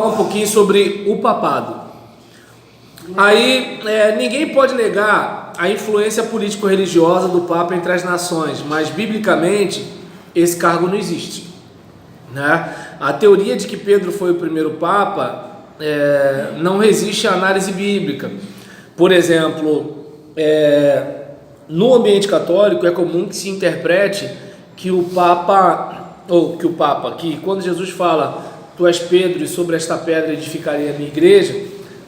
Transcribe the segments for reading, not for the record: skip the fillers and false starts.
Um pouquinho sobre o papado. Aí, ninguém pode negar a influência político-religiosa do Papa entre as nações, mas biblicamente esse cargo não existe, né? A teoria de que Pedro foi o primeiro Papa não resiste à análise bíblica. Por exemplo, no ambiente católico é comum que se interprete que que quando Jesus fala tu és Pedro e sobre esta pedra edificarei a minha igreja,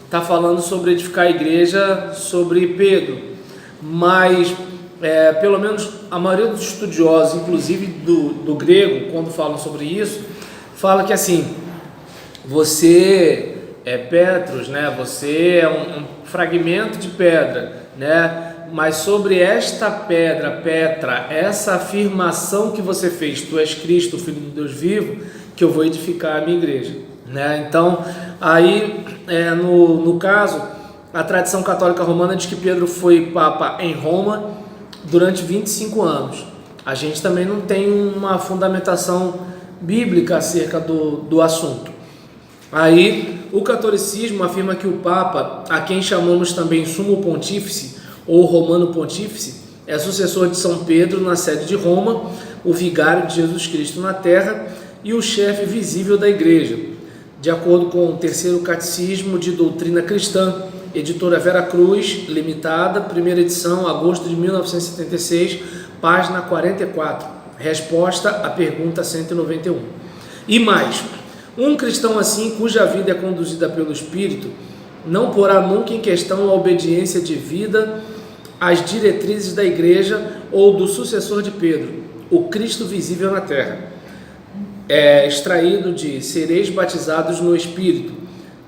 está falando sobre edificar a igreja sobre Pedro, mas pelo menos a maioria dos estudiosos, inclusive do grego, quando falam sobre isso, fala que assim, você é Petros, né? Você é um fragmento de pedra, né? Mas sobre esta pedra, Petra, essa afirmação que você fez, tu és Cristo, o Filho do Deus vivo, que eu vou edificar a minha igreja, né? Então, aí, no caso, a tradição católica romana diz que Pedro foi Papa em Roma durante 25 anos. A gente também não tem uma fundamentação bíblica acerca do assunto. Aí, o catolicismo afirma que o Papa, a quem chamamos também Sumo Pontífice ou Romano Pontífice, é sucessor de São Pedro na sede de Roma, o vigário de Jesus Cristo na terra e o chefe visível da igreja, de acordo com o terceiro catecismo de doutrina cristã, editora Vera Cruz, limitada, primeira edição, agosto de 1976, página 44, resposta à pergunta 191. E mais, um cristão assim, cuja vida é conduzida pelo Espírito, não porá nunca em questão a obediência de vida às diretrizes da igreja ou do sucessor de Pedro, o Cristo visível na terra. É extraído de Sereis batizados no Espírito,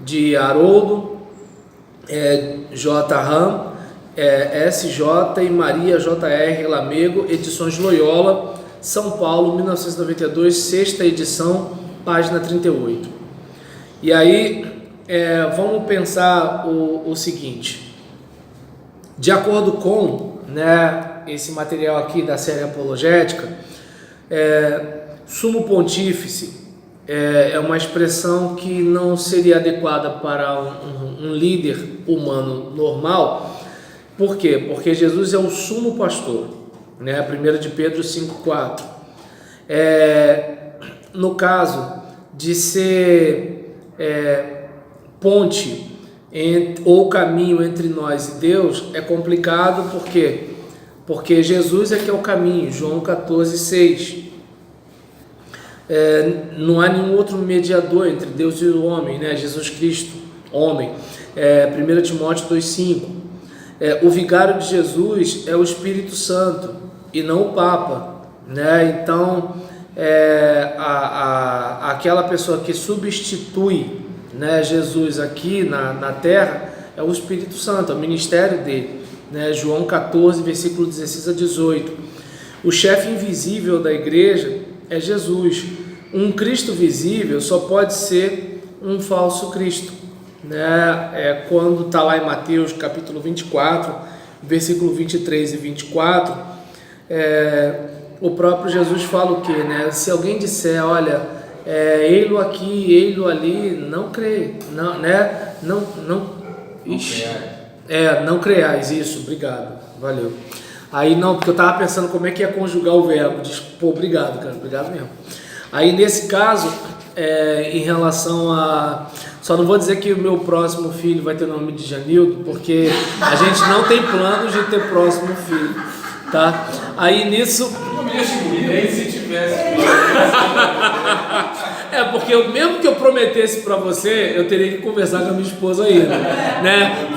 de Haroldo J. Ram, SJ e Maria J.R. Lamego, edições Loyola, São Paulo, 1992, sexta edição, página 38. E aí, vamos pensar o seguinte, de acordo com, esse material aqui da série apologética, Sumo Pontífice é uma expressão que não seria adequada para um líder humano normal. Por quê? Porque Jesus é o sumo pastor, 1 de Pedro 5,4. No caso de ser ponte ou caminho entre nós e Deus, é complicado. Por quê? Porque Jesus é que é o caminho, João 14,6. Não há nenhum outro mediador entre Deus e o homem, Jesus Cristo, homem. 1 Timóteo 2,5. O vigário de Jesus é o Espírito Santo e não o Papa, Então, aquela pessoa que substitui, Jesus aqui na terra é o Espírito Santo, é o ministério dele, João 14, versículo 16 a 18. O chefe invisível da igreja é Jesus. Um Cristo visível só pode ser um falso Cristo, quando está lá em Mateus capítulo 24, versículo 23 e 24, o próprio Jesus fala o que, se alguém disser, olha, ei-lo aqui, ei-lo ali, não crê, não creiais, isso, obrigado, valeu. Aí não, porque eu estava pensando como é que ia conjugar o verbo, obrigado, cara, obrigado mesmo. Aí nesse caso, em relação a... Só não vou dizer que o meu próximo filho vai ter o nome de Janildo, porque a gente não tem planos de ter próximo filho, tá? Aí nisso... Nem se tivesse... porque mesmo que eu prometesse para você, eu teria que conversar com a minha esposa ainda,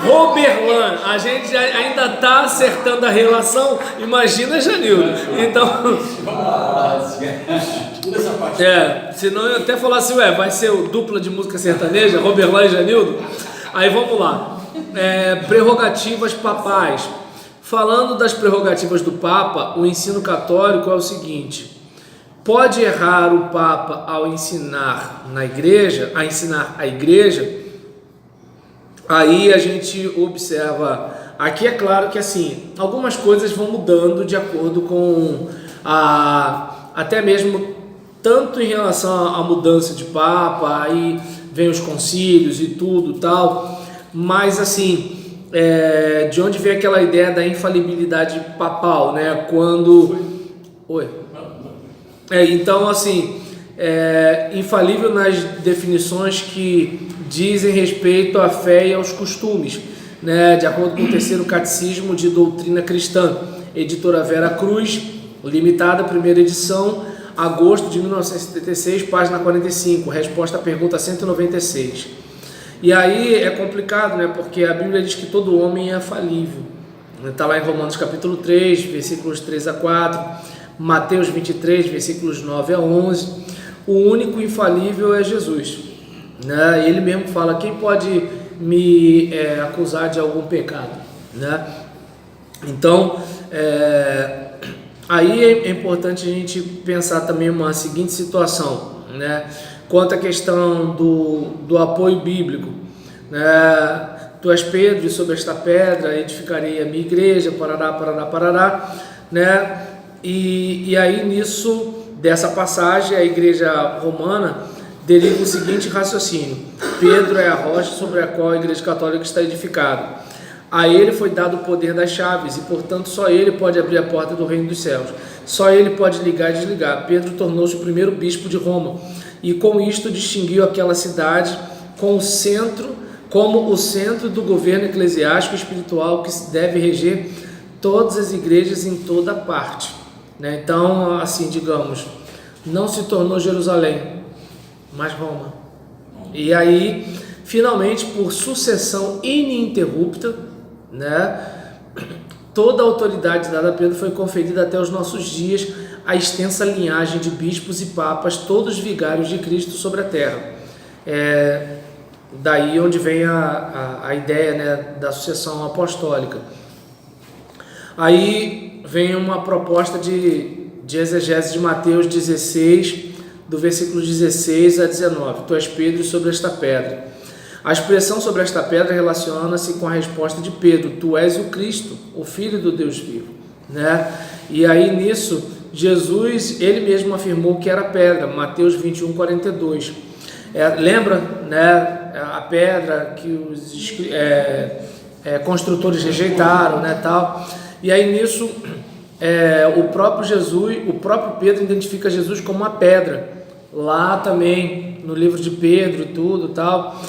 Roberlan, a gente ainda tá acertando a relação, imagina Janildo. Então, senão eu até falar assim, vai ser o dupla de música sertaneja, Roberlan e Janildo. Aí vamos lá, prerrogativas papais. Falando das prerrogativas do Papa, o ensino católico é o seguinte: pode errar o Papa ao ensinar a igreja? Aí a gente observa, aqui é claro que assim, algumas coisas vão mudando de acordo com até mesmo tanto em relação à mudança de Papa, aí vem os concílios e tudo tal, mas assim, de onde vem aquela ideia da infalibilidade papal, né? Quando... Oi? Então assim, infalível nas definições que dizem respeito à fé e aos costumes, né? De acordo com o terceiro catecismo de doutrina cristã, editora Vera Cruz, limitada, primeira edição, agosto de 1976, página 45, resposta à pergunta 196. E aí é complicado, né? Porque a Bíblia diz que todo homem é falível. Está lá em Romanos capítulo 3, versículos 3 a 4, Mateus 23, versículos 9 a 11. O único infalível é Jesus, né? Ele mesmo fala: quem pode me acusar de algum pecado, né? Então, aí é importante a gente pensar também uma seguinte situação, né? Quanto à questão do apoio bíblico, né? Tu és Pedro, e sobre esta pedra edificarei a minha igreja, parará, né? E aí nisso, dessa passagem, a igreja romana deriva o seguinte raciocínio: Pedro é a rocha sobre a qual a igreja católica está edificada. A ele foi dado o poder das chaves e, portanto, só ele pode abrir a porta do reino dos céus. Só ele pode ligar e desligar. Pedro tornou-se o primeiro bispo de Roma e com isto distinguiu aquela cidade como o centro do governo eclesiástico e espiritual que deve reger todas as igrejas em toda parte, né? Então, assim, digamos, não se tornou Jerusalém, mas Roma. E aí, finalmente, por sucessão ininterrupta, né, toda a autoridade dada a Pedro foi conferida até os nossos dias, a extensa linhagem de bispos e papas, todos vigários de Cristo sobre a terra. Daí onde vem a ideia, né, da sucessão apostólica. Aí vem uma proposta de exegese de Mateus 16, do versículo 16 a 19. Tu és Pedro, sobre esta pedra. A expressão sobre esta pedra relaciona-se com a resposta de Pedro: tu és o Cristo, o Filho do Deus vivo, né? E aí nisso, Jesus, ele mesmo afirmou que era pedra, Mateus 21, 42. Lembra, né, a pedra que os construtores rejeitaram, né, tal. E aí nisso, o próprio Pedro identifica Jesus como uma pedra, lá também no livro de Pedro e tudo, tal.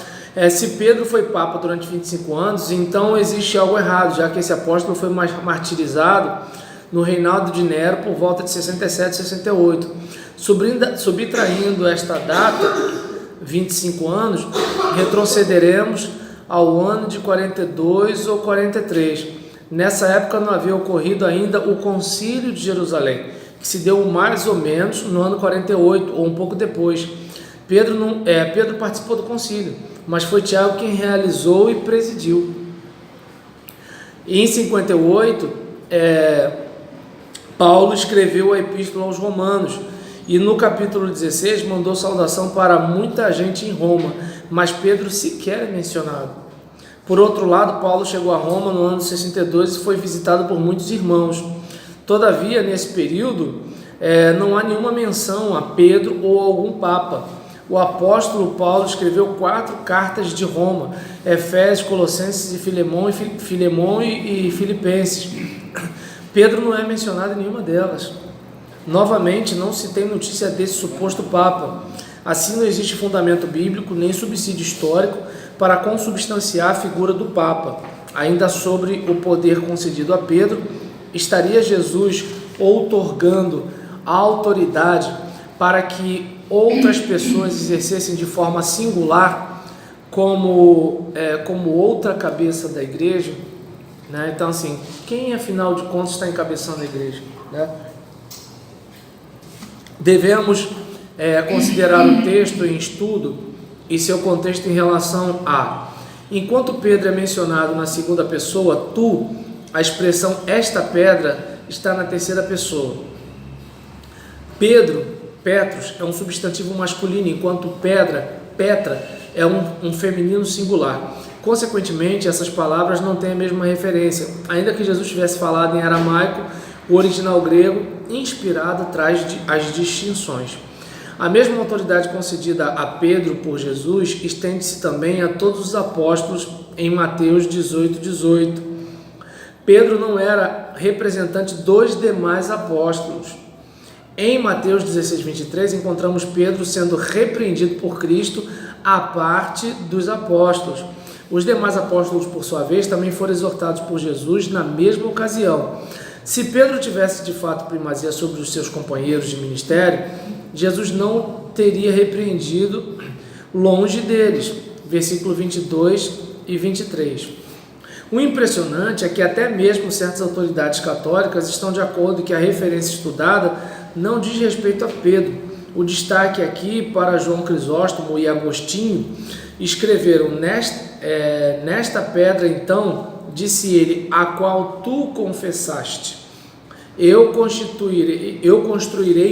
Se Pedro foi papa durante 25 anos, então existe algo errado, já que esse apóstolo foi martirizado no reinado de Nero por volta de 67, 68. Subtraindo esta data, 25 anos, retrocederemos ao ano de 42 ou 43. Nessa época não havia ocorrido ainda o Concílio de Jerusalém, que se deu mais ou menos no ano 48 ou um pouco depois. Pedro participou do concílio, mas foi Tiago quem realizou e presidiu. E em 58, Paulo escreveu a Epístola aos Romanos e no capítulo 16 mandou saudação para muita gente em Roma, mas Pedro sequer é mencionado. Por outro lado, Paulo chegou a Roma no ano 62 e foi visitado por muitos irmãos. Todavia, nesse período, não há nenhuma menção a Pedro ou a algum papa. O apóstolo Paulo escreveu 4 cartas de Roma: Efésios, Colossenses e Filemão e Filipenses. Pedro não é mencionado em nenhuma delas. Novamente, não se tem notícia desse suposto papa. Assim, não existe fundamento bíblico nem subsídio histórico para consubstanciar a figura do papa. Ainda sobre o poder concedido a Pedro, estaria Jesus outorgando a autoridade para que outras pessoas exercessem de forma singular como outra cabeça da igreja, né? Então, assim, quem afinal de contas está encabeçando a igreja, né? Devemos considerar o texto em estudo e seu contexto em relação a: enquanto Pedro é mencionado na segunda pessoa, tu, a expressão esta pedra está na terceira pessoa. Petros é um substantivo masculino, enquanto Petra é um feminino singular. Consequentemente, essas palavras não têm a mesma referência. Ainda que Jesus tivesse falado em aramaico, o original grego inspirado traz as distinções. A mesma autoridade concedida a Pedro por Jesus estende-se também a todos os apóstolos em Mateus 18:18. Pedro não era representante dos demais apóstolos. Em Mateus 16:23 encontramos Pedro sendo repreendido por Cristo à parte dos apóstolos. Os demais apóstolos, por sua vez, também foram exortados por Jesus na mesma ocasião. Se Pedro tivesse de fato primazia sobre os seus companheiros de ministério, Jesus não teria repreendido longe deles. Versículo 22 e 23. O impressionante é que até mesmo certas autoridades católicas estão de acordo que a referência estudada não diz respeito a Pedro. O destaque aqui para João Crisóstomo e Agostinho escreveram: nesta pedra então, disse ele, a qual tu confessaste, eu construirei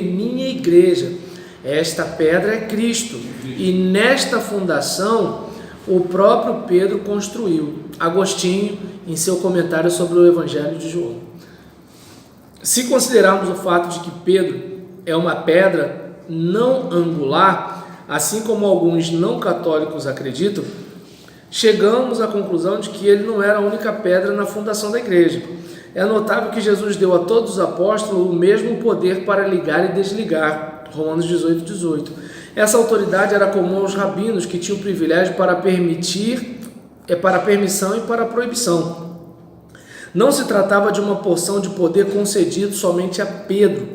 minha igreja. Esta pedra é Cristo, e nesta fundação o próprio Pedro construiu. Agostinho, em seu comentário sobre o Evangelho de João. Se considerarmos o fato de que Pedro é uma pedra não angular, assim como alguns não católicos acreditam, chegamos à conclusão de que ele não era a única pedra na fundação da igreja. É notável que Jesus deu a todos os apóstolos o mesmo poder para ligar e desligar. Romanos 18:18. Essa autoridade era comum aos rabinos, que tinham o privilégio para permissão e para proibição. Não se tratava de uma porção de poder concedido somente a Pedro,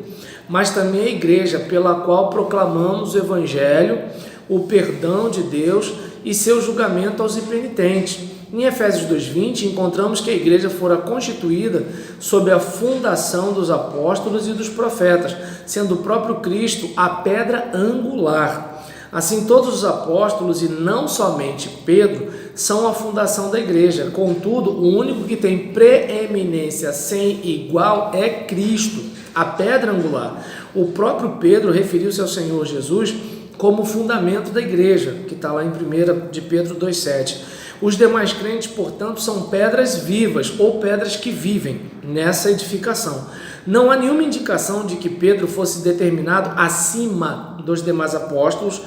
mas também à igreja, pela qual proclamamos o Evangelho, o perdão de Deus e seu julgamento aos impenitentes. Em Efésios 2:20, encontramos que a igreja fora constituída sob a fundação dos apóstolos e dos profetas, sendo o próprio Cristo a pedra angular. Assim, todos os apóstolos, e não somente Pedro, são a fundação da igreja. Contudo, o único que tem preeminência sem igual é Cristo, a pedra angular. O próprio Pedro referiu-se ao Senhor Jesus como fundamento da igreja, que está lá em 1 de Pedro 2,7. Os demais crentes, portanto, são pedras vivas ou pedras que vivem nessa edificação. Não há nenhuma indicação de que Pedro fosse determinado acima dos demais apóstolos,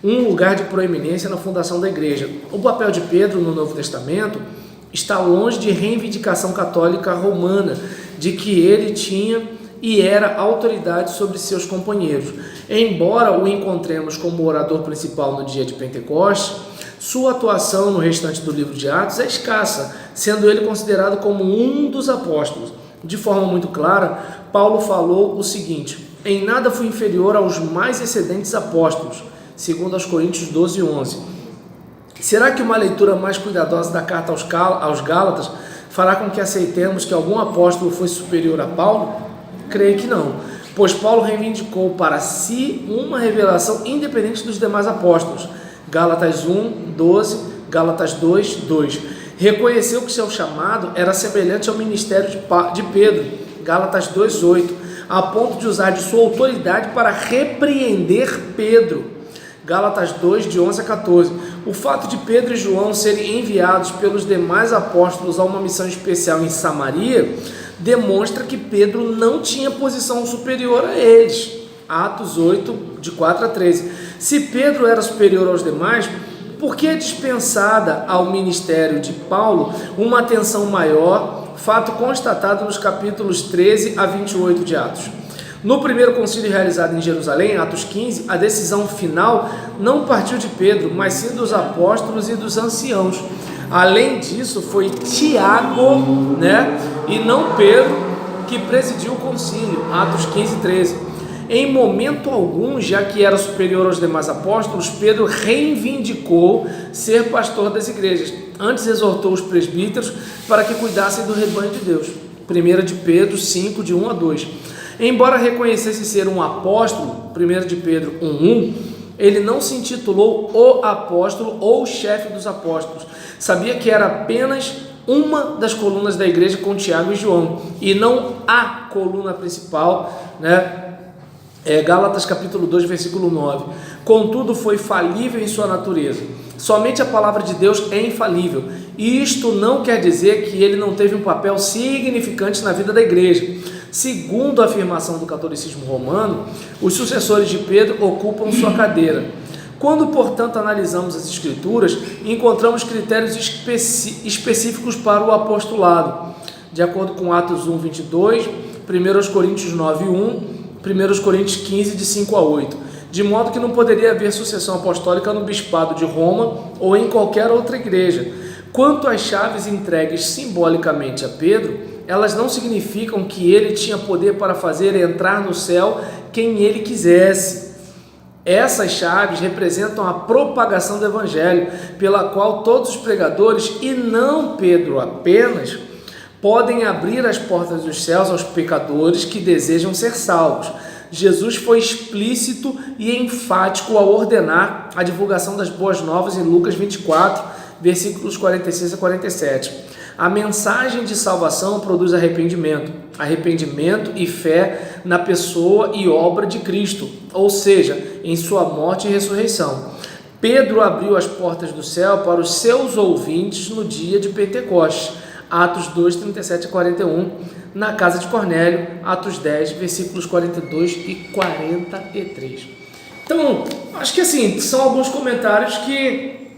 um lugar de proeminência na fundação da igreja. O papel de Pedro no Novo Testamento está longe de reivindicação católica romana, de que ele tinha e era autoridade sobre seus companheiros. Embora o encontremos como orador principal no dia de Pentecostes, sua atuação no restante do livro de Atos é escassa, sendo ele considerado como um dos apóstolos. De forma muito clara, Paulo falou o seguinte: em nada fui inferior aos mais excedentes apóstolos, segundo aos Coríntios 12:11. Será que uma leitura mais cuidadosa da carta aos Gálatas fará com que aceitemos que algum apóstolo foi superior a Paulo? Creio que não, pois Paulo reivindicou para si uma revelação independente dos demais apóstolos. Gálatas 1:12, Gálatas 2:2. Reconheceu que seu chamado era semelhante ao ministério de Pedro, Gálatas 2:8, a ponto de usar de sua autoridade para repreender Pedro, Gálatas 2, de 11 a 14. O fato de Pedro e João serem enviados pelos demais apóstolos a uma missão especial em Samaria demonstra que Pedro não tinha posição superior a eles. Atos 8, de 4 a 13. Se Pedro era superior aos demais, por que é dispensada ao ministério de Paulo uma atenção maior, fato constatado nos capítulos 13 a 28 de Atos? No primeiro concílio realizado em Jerusalém, Atos 15, a decisão final não partiu de Pedro, mas sim dos apóstolos e dos anciãos. Além disso, foi Tiago, e não Pedro, que presidiu o concílio, Atos 15, 13. Em momento algum, já que era superior aos demais apóstolos, Pedro reivindicou ser pastor das igrejas. Antes exortou os presbíteros para que cuidassem do rebanho de Deus. 1 de Pedro 5, de 1 a 2. Embora reconhecesse ser um apóstolo, 1 de Pedro 1:1, ele não se intitulou o apóstolo ou o chefe dos apóstolos. Sabia que era apenas uma das colunas da igreja com Tiago e João, e não a coluna principal, Gálatas capítulo 2, versículo 9. Contudo, foi falível em sua natureza. Somente a palavra de Deus é infalível. E isto não quer dizer que ele não teve um papel significante na vida da igreja. Segundo a afirmação do catolicismo romano, os sucessores de Pedro ocupam sua cadeira. Quando, portanto, analisamos as Escrituras, encontramos critérios específicos para o apostolado, de acordo com Atos 1, 22, 1 Coríntios 9, 1, 1 Coríntios 15, de 5 a 8, de modo que não poderia haver sucessão apostólica no bispado de Roma ou em qualquer outra igreja. Quanto às chaves entregues simbolicamente a Pedro, elas não significam que ele tinha poder para fazer entrar no céu quem ele quisesse. Essas chaves representam a propagação do Evangelho, pela qual todos os pregadores, e não Pedro apenas, podem abrir as portas dos céus aos pecadores que desejam ser salvos. Jesus foi explícito e enfático ao ordenar a divulgação das boas novas em Lucas 24, versículos 46 a 47. A mensagem de salvação produz arrependimento e fé na pessoa e obra de Cristo, ou seja, em sua morte e ressurreição. Pedro abriu as portas do céu para os seus ouvintes no dia de Pentecostes, Atos 2, 37 a 41, na casa de Cornélio, Atos 10, versículos 42 e 43. Então, acho que assim, são alguns comentários que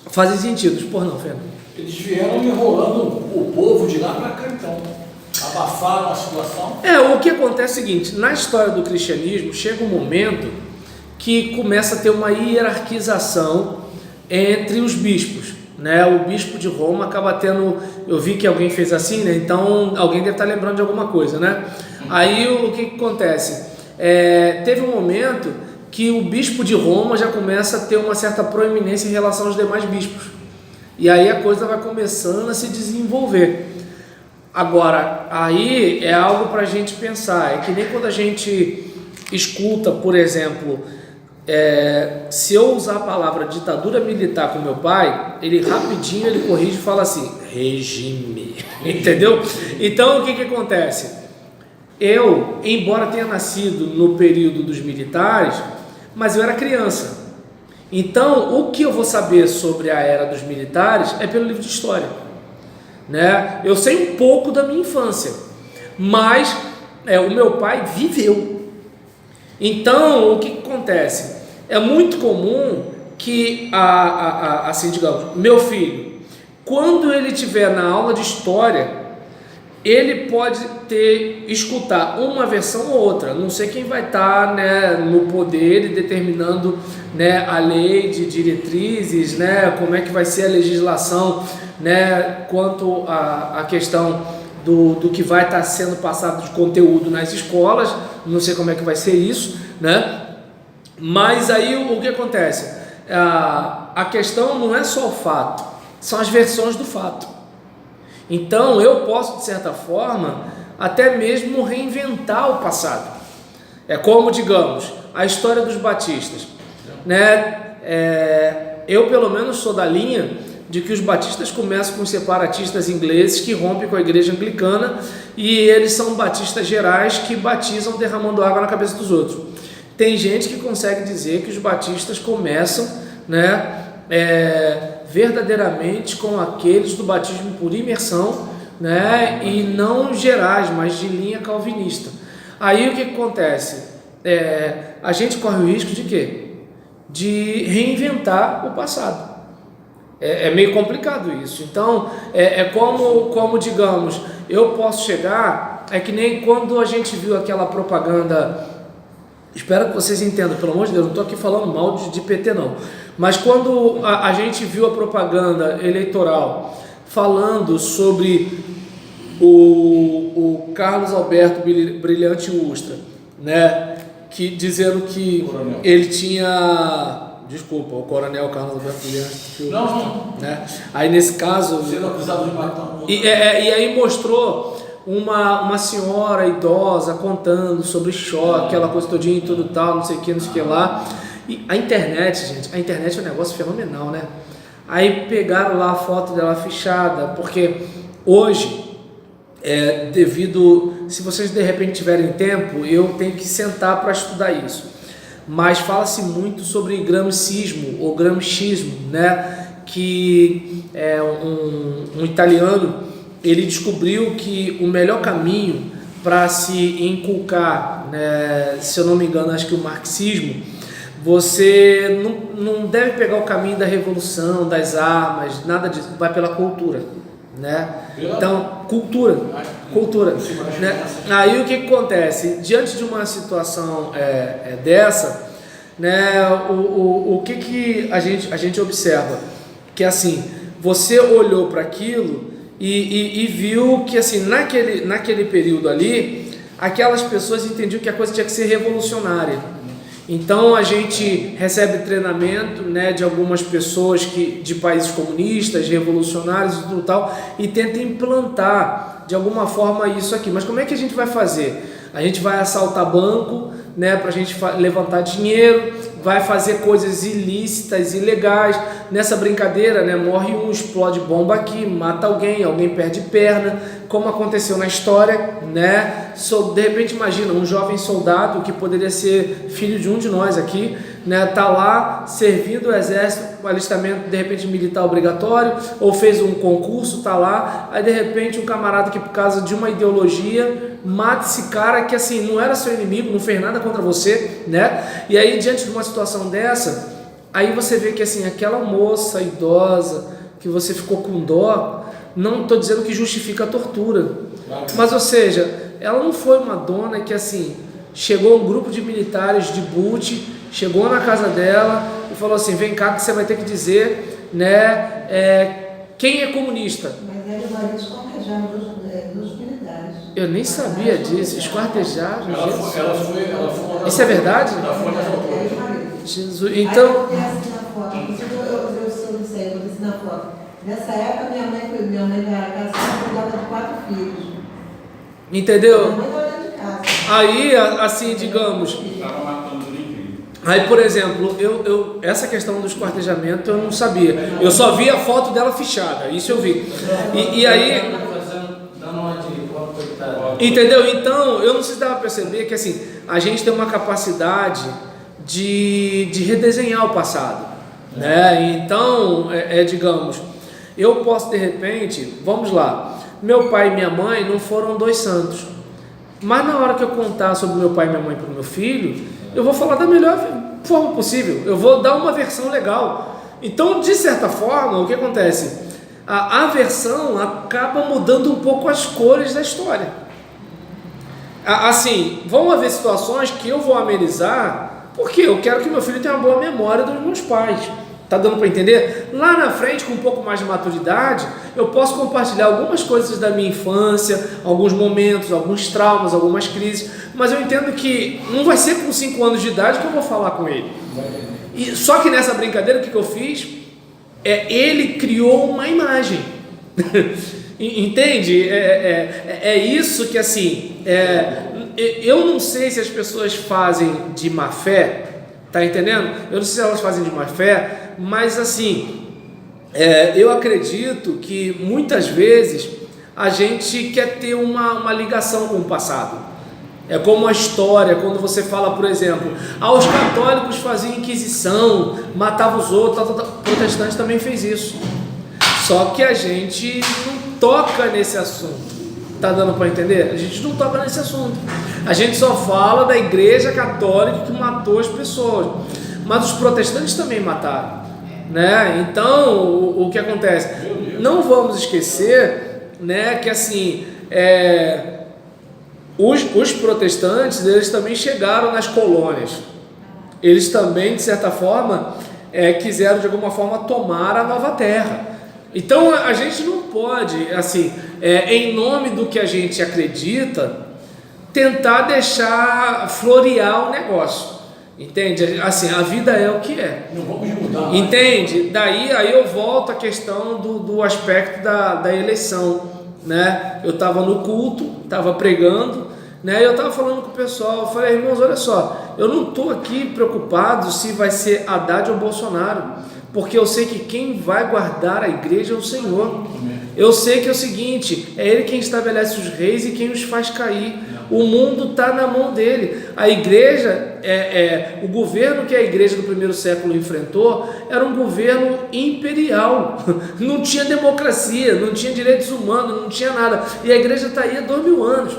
fazem sentido. Por não, Fernando? Eles vieram enrolando o povo de lá para cá, então. Abafaram a situação. O que acontece é o seguinte: na história do cristianismo, chega um momento que começa a ter uma hierarquização entre os bispos, né? O bispo de Roma acaba tendo, eu vi que alguém fez assim, né? Então alguém deve estar lembrando de alguma coisa, né? Aí o que acontece? Teve um momento que o bispo de Roma já começa a ter uma certa proeminência em relação aos demais bispos, e aí a coisa vai começando a se desenvolver. Agora, aí é algo para a gente pensar, é que nem quando a gente escuta, por exemplo, se eu usar a palavra ditadura militar com meu pai, ele rapidinho ele corrige e fala assim, regime, entendeu? Então o que acontece? Eu, embora tenha nascido no período dos militares, mas eu era criança, então o que eu vou saber sobre a era dos militares é pelo livro de história, né? Eu sei um pouco da minha infância, mas o meu pai viveu. Então o que acontece? É muito comum que assim, digamos, meu filho, quando ele estiver na aula de história, ele pode escutar uma versão ou outra, não sei quem vai estar, né, no poder e determinando, né, a lei de diretrizes, né, como é que vai ser a legislação, né, quanto à questão do que vai estar sendo passado de conteúdo nas escolas, não sei como é que vai ser isso, né? Mas aí o que acontece? A questão não é só o fato, são as versões do fato. Então eu posso, de certa forma, até mesmo reinventar o passado. É como, digamos, a história dos batistas, né? Eu pelo menos sou da linha de que os batistas começam com os separatistas ingleses que rompem com a igreja anglicana, e eles são batistas gerais que batizam derramando água na cabeça dos outros. Tem gente que consegue dizer que os batistas começam, né, verdadeiramente com aqueles do batismo por imersão, né, e não gerais, mas de linha calvinista. Aí o que acontece? A gente corre o risco de quê? De reinventar o passado. É meio complicado isso. Então, como digamos, eu posso chegar, é que nem quando a gente viu aquela propaganda. Espero que vocês entendam, pelo amor de Deus, não estou aqui falando mal de PT não, mas quando a gente viu a propaganda eleitoral falando sobre o Carlos Alberto Brilhante Ustra, né, dizendo que ele tinha... Desculpa, o coronel Carlos Alberto Brilhante. Não. Né? Aí nesse caso... Sendo acusado de matar um... E aí mostrou uma senhora idosa contando sobre choque, aquela coisa todinha e tudo tal, não sei o que lá. E a internet, gente, a internet é um negócio fenomenal, né? Aí pegaram lá a foto dela fichada, porque hoje, se vocês de repente tiverem tempo, eu tenho que sentar para estudar isso. Mas fala-se muito sobre gramscismo ou gramscismo, né? Que é um italiano ele descobriu que o melhor caminho para se inculcar, né, se eu não me engano, acho que o marxismo, você não deve pegar o caminho da revolução, das armas, nada disso, vai pela cultura, né? Então, cultura, né? Aí o que acontece? Diante de uma situação dessa, né, o que a gente observa? Que assim, você olhou para aquilo e viu que assim, naquele período ali, aquelas pessoas entendiam que a coisa tinha que ser revolucionária. Então a gente recebe treinamento, né, de algumas pessoas de países comunistas, revolucionários e tudo tal, e tenta implantar de alguma forma isso aqui. Mas como é que a gente vai fazer? A gente vai assaltar banco, né, para a gente levantar dinheiro, vai fazer coisas ilícitas, ilegais. Nessa brincadeira, né, morre um, explode bomba aqui, mata alguém perde perna, como aconteceu na história, né? De repente imagina um jovem soldado que poderia ser filho de um de nós aqui, né, tá lá servindo o exército, o alistamento de repente militar obrigatório, ou fez um concurso, tá lá, aí de repente um camarada que por causa de uma ideologia mata esse cara que assim não era seu inimigo, não fez nada contra você, né? E aí diante de uma situação dessa, aí você vê que assim, aquela moça idosa que você ficou com dó, não estou dizendo que justifica a tortura, mas ou seja, ela não foi uma dona que assim, chegou um grupo de militares de boot, chegou na casa dela e falou assim, vem cá que você vai ter que dizer, né, quem é comunista. Mas eles ali esquartejaram dos militares. Eu nem sabia disso, esquartejaram. Ela foi Isso é verdade? Ela foi nas autoridades. Jesus, então... Aí eu assim na foto, eu soube disso aí, eu disse na foto. Nessa época minha mãe era casada, cuidava de 4 filhos. Entendeu? Minha mãe estava dentro de casa. Aí, assim, digamos... Estava matando ninguém. Aí, por exemplo, essa questão do esquartejamento eu não sabia. Eu só vi a foto dela fichada, isso eu vi. E aí... Entendeu? Então, eu não sei se dá para perceber que assim, a gente tem uma capacidade de redesenhar o passado, né? Então, digamos, eu posso de repente, vamos lá, meu pai e minha mãe não foram 2 santos, mas na hora que eu contar sobre meu pai e minha mãe para o meu filho, eu vou falar da melhor forma possível, eu vou dar uma versão legal. Então, de certa forma, o que acontece? A versão acaba mudando um pouco as cores da história. Assim, vão haver situações que eu vou amenizar, porque eu quero que meu filho tenha uma boa memória dos meus pais. Tá dando para entender? Lá na frente, com um pouco mais de maturidade, eu posso compartilhar algumas coisas da minha infância, alguns momentos, alguns traumas, algumas crises, mas eu entendo que não vai ser com 5 anos de idade que eu vou falar com ele. E, só que nessa brincadeira, o que eu fiz? Ele criou uma imagem. Entende? É isso que assim, eu não sei se as pessoas fazem de má fé, tá entendendo? Eu não sei se elas fazem de má fé, mas assim, eu acredito que muitas vezes a gente quer ter uma ligação com o passado. É como a história, quando você fala, por exemplo, os católicos faziam inquisição, matavam os outros, protestantes também fez isso. Só que a gente não toca nesse assunto. Tá dando para entender? A gente não toca nesse assunto. A gente só fala da igreja católica que matou as pessoas. Mas os protestantes também mataram, né? Então, o que acontece? Não vamos esquecer, né, que assim, os protestantes, eles também chegaram nas colônias. Eles também, de certa forma, quiseram de alguma forma tomar a nova terra. Então a gente não pode, assim, em nome do que a gente acredita, tentar deixar florear o negócio, entende? Assim, a vida é o que é. Não vamos mudar. Entende? Daí aí eu volto à questão do aspecto da eleição, né? Eu estava no culto, estava pregando, né? Eu estava falando com o pessoal, eu falei, irmãos, olha só, eu não estou aqui preocupado se vai ser Haddad ou Bolsonaro, porque eu sei que quem vai guardar a igreja é o Senhor. Eu sei que é o seguinte, é Ele quem estabelece os reis e quem os faz cair. O mundo está na mão dele. A igreja o governo que a igreja do primeiro século enfrentou era um governo imperial, não tinha democracia, não tinha direitos humanos, não tinha nada, e a igreja está aí há 2000 anos,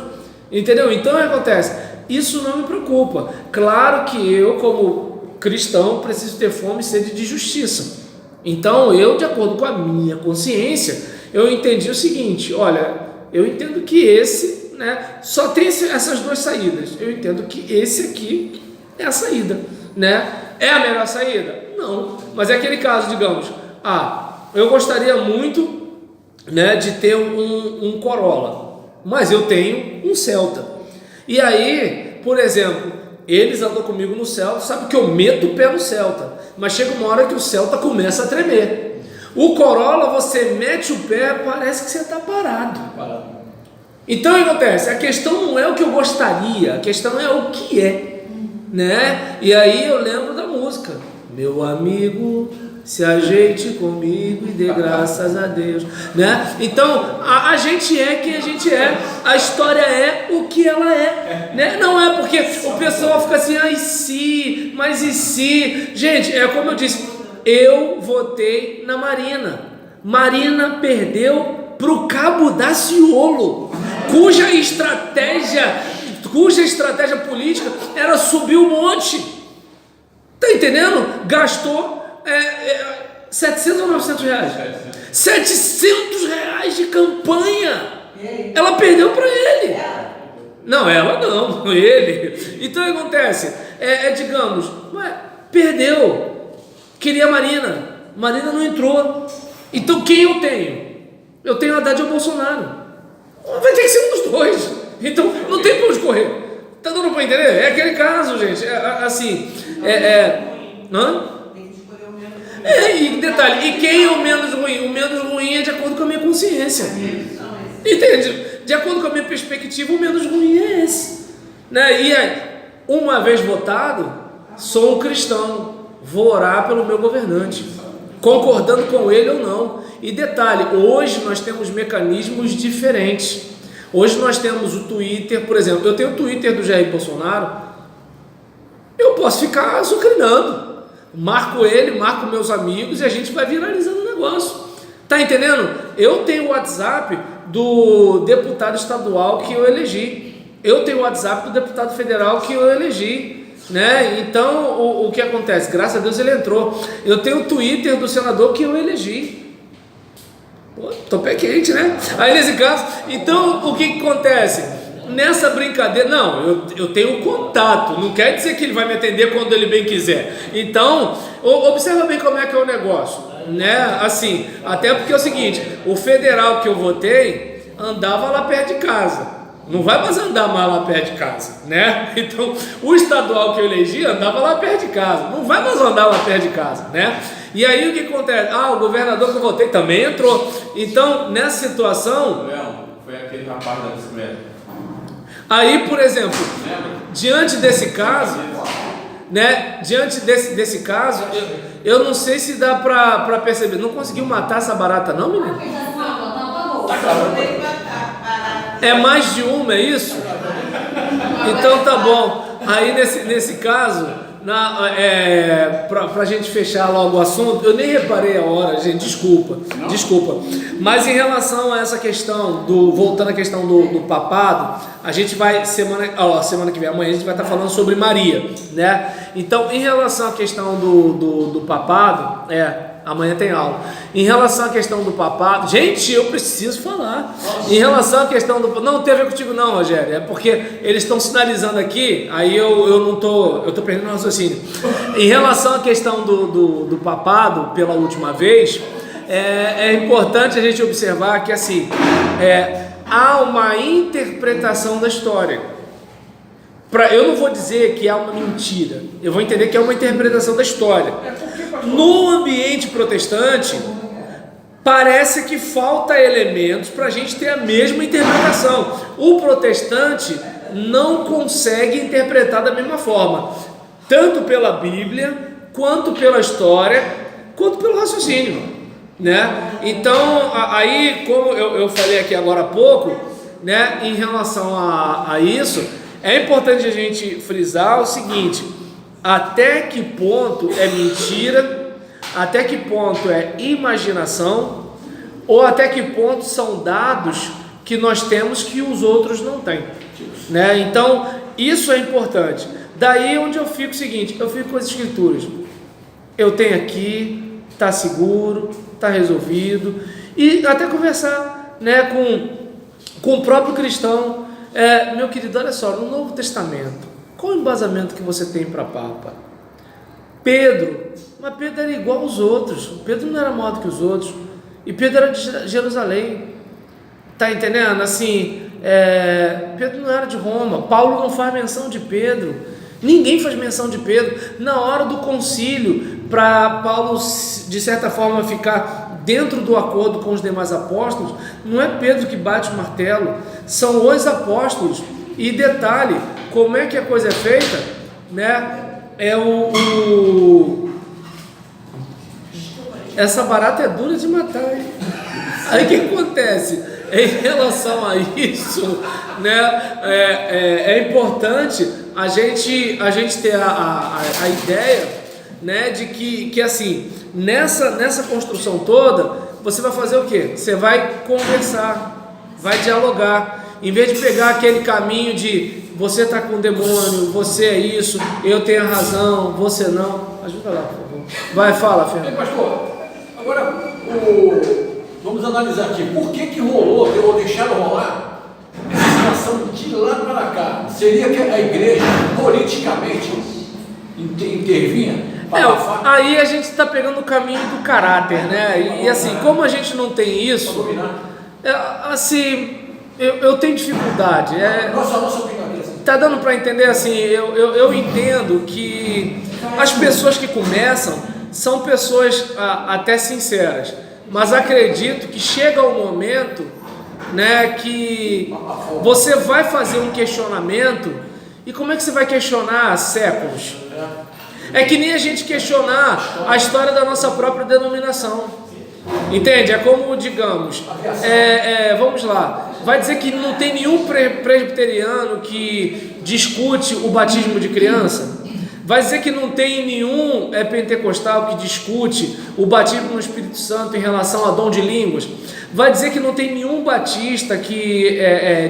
entendeu? Então o que acontece? Isso não me preocupa. Claro que eu, como cristão, preciso ter fome e sede de justiça. Então eu, de acordo com a minha consciência, eu entendi o seguinte: olha, eu entendo que esse, né, só tem essas duas saídas. Eu entendo que esse aqui é a saída, né? É a melhor saída? Não, mas é aquele caso, digamos, eu gostaria muito, né, de ter um Corolla, mas eu tenho um Celta. E aí, por exemplo, eles andam comigo no Celta, sabe que eu meto o pé no Celta, mas chega uma hora que o Celta começa a tremer. O Corolla, você mete o pé, parece que você está parado. Então o que acontece? A questão não é o que eu gostaria, a questão é o que é, né? E aí eu lembro da música: meu amigo, se ajeite comigo e dê graças a Deus, né? Então a gente é quem a gente é, a história é o que ela é, né? Não é porque o pessoal fica assim, e se, mas e se? Gente, é como eu disse, eu votei na Marina perdeu para o Cabo Daciolo, cuja estratégia política era subir o monte, tá entendendo? Gastou 700 ou 900 reais? 700 reais de campanha. Ela perdeu para ele. Não, ela não, ele. Então o que acontece? Digamos, perdeu. Queria a Marina não entrou. Então quem eu tenho? Eu tenho a Haddad ou Bolsonaro. Vai ter que ser um dos dois. Então não tem para onde correr. Tá dando para entender? É aquele caso, gente. E detalhe, e quem é o menos ruim? O menos ruim é de acordo com a minha consciência. Entende? De acordo com a minha perspectiva, o menos ruim é esse, né? E aí, uma vez votado, sou um cristão, vou orar pelo meu governante, concordando com ele ou não. E detalhe, hoje nós temos mecanismos diferentes. Hoje nós temos o Twitter, por exemplo. Eu tenho o Twitter do Jair Bolsonaro, eu posso ficar azucrinando, marco ele, marco meus amigos e a gente vai viralizando o negócio, tá entendendo? Eu tenho o WhatsApp do deputado estadual que eu elegi, eu tenho o WhatsApp do deputado federal que eu elegi, né? Então o que acontece? Graças a Deus ele entrou. Eu tenho o Twitter do senador que eu elegi. Pô, tô pé quente, né? Aí nesse caso, então o que acontece? Nessa brincadeira, não, eu tenho contato, não quer dizer que ele vai me atender quando ele bem quiser. Então, observa bem como é que é o negócio, né? Assim, até porque é o seguinte, o federal que eu votei andava lá perto de casa, não vai mais andar mais lá perto de casa, né? Então, o estadual que eu elegi andava lá perto de casa, não vai mais andar lá perto de casa, né? E aí o que acontece? O governador que eu votei também entrou. Então, nessa situação... Leão, foi aquele rapaz da bicicleta. Aí, por exemplo, diante desse caso, né? Diante desse caso, eu não sei se dá para perceber. Não conseguiu matar essa barata, não, menino? É mais de uma, é isso? Então tá bom. Aí nesse caso, pra gente fechar logo o assunto, eu nem reparei a hora, gente, desculpa. Mas em relação a essa questão, voltando à questão do papado, a gente vai, semana que vem, amanhã, a gente vai estar falando sobre Maria, né? Então, em relação à questão do papado, amanhã tem aula. Em relação à questão do papado, gente, eu preciso falar. Em relação à questão do... Não tem a ver contigo não, Rogério, é porque eles estão sinalizando aqui, aí eu não tô... Eu tô perdendo o raciocínio. Em relação à questão do papado, pela última vez, é importante a gente observar que, assim, há uma interpretação da história. Eu não vou dizer que há uma mentira, eu vou entender que é uma interpretação da história. No ambiente protestante, parece que falta elementos para a gente ter a mesma interpretação. O protestante não consegue interpretar da mesma forma, tanto pela Bíblia, quanto pela história, quanto pelo raciocínio, né? Então, aí, como eu falei aqui agora há pouco, né, em relação a isso, é importante a gente frisar o seguinte: até que ponto é mentira, até que ponto é imaginação, ou até que ponto são dados que nós temos que os outros não têm, né? Então, isso é importante. Daí onde eu fico o seguinte, eu fico com as escrituras. Eu tenho aqui, está seguro, está resolvido, e até conversar, né, com o próprio cristão. Meu querido, olha só, no Novo Testamento, qual o embasamento que você tem para Papa? Pedro, mas Pedro era igual aos outros, Pedro não era maior do que os outros, e Pedro era de Jerusalém, tá entendendo? Assim, Pedro não era de Roma, Paulo não faz menção de Pedro, ninguém faz menção de Pedro. Na hora do concílio, para Paulo, de certa forma, ficar dentro do acordo com os demais apóstolos, não é Pedro que bate o martelo, são os apóstolos. E detalhe, como é que a coisa é feita, né? Essa barata é dura de matar, hein? Aí o que acontece? Em relação a isso, né, é importante a gente ter a ideia, né, de que assim, nessa construção toda, você vai fazer o quê? Você vai conversar, vai dialogar, em vez de pegar aquele caminho de você está com demônio, você é isso, eu tenho a razão, você não. Ajuda lá, por favor. Vai, fala, Fernando. Pastor, agora vamos analisar aqui, por que rolou, ou deixaram rolar essa situação de lá para cá? Seria que a igreja politicamente intervinha? Aí a gente está pegando o caminho do caráter, né? E assim, como a gente não tem isso, assim, eu tenho dificuldade. Nossa opinião. Tá dando para entender assim? Eu entendo que as pessoas que começam são pessoas até sinceras, mas acredito que chega um momento, né, que você vai fazer um questionamento, e como é que você vai questionar há séculos? É que nem a gente questionar a história da nossa própria denominação, entende? É como, digamos, vamos lá, vai dizer que não tem nenhum presbiteriano que discute o batismo de criança? Vai dizer que não tem nenhum pentecostal que discute o batismo no Espírito Santo em relação a dom de línguas? Vai dizer que não tem nenhum batista que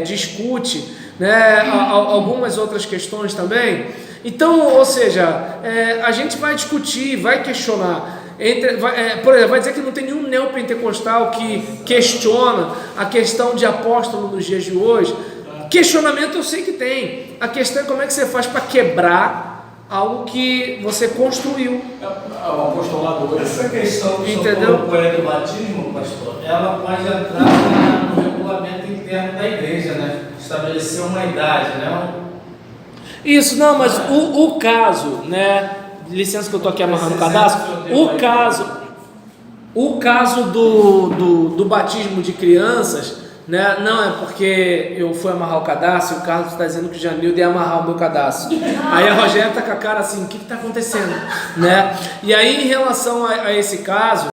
discute, né, algumas outras questões também? Então, ou seja, a gente vai discutir, vai questionar. Por exemplo, vai dizer que não tem nenhum neopentecostal que questiona a questão de apóstolo nos dias de hoje. Questionamento eu sei que tem. A questão é como é que você faz para quebrar algo que você construiu. O apostolado hoje. Essa questão que entendeu? Do batismo, pastor, ela pode entrar no regulamento interno da igreja, né? Estabelecer uma idade, né? Isso, não, mas o caso, né? Licença que eu estou aqui amarrando o cadastro. O caso do batismo de crianças, né? Não é porque eu fui amarrar o cadastro e o Carlos está dizendo que o Janildo ia amarrar o meu cadastro. Aí a Rogéria está com a cara assim, o que está acontecendo? Né? E aí, em relação a esse caso,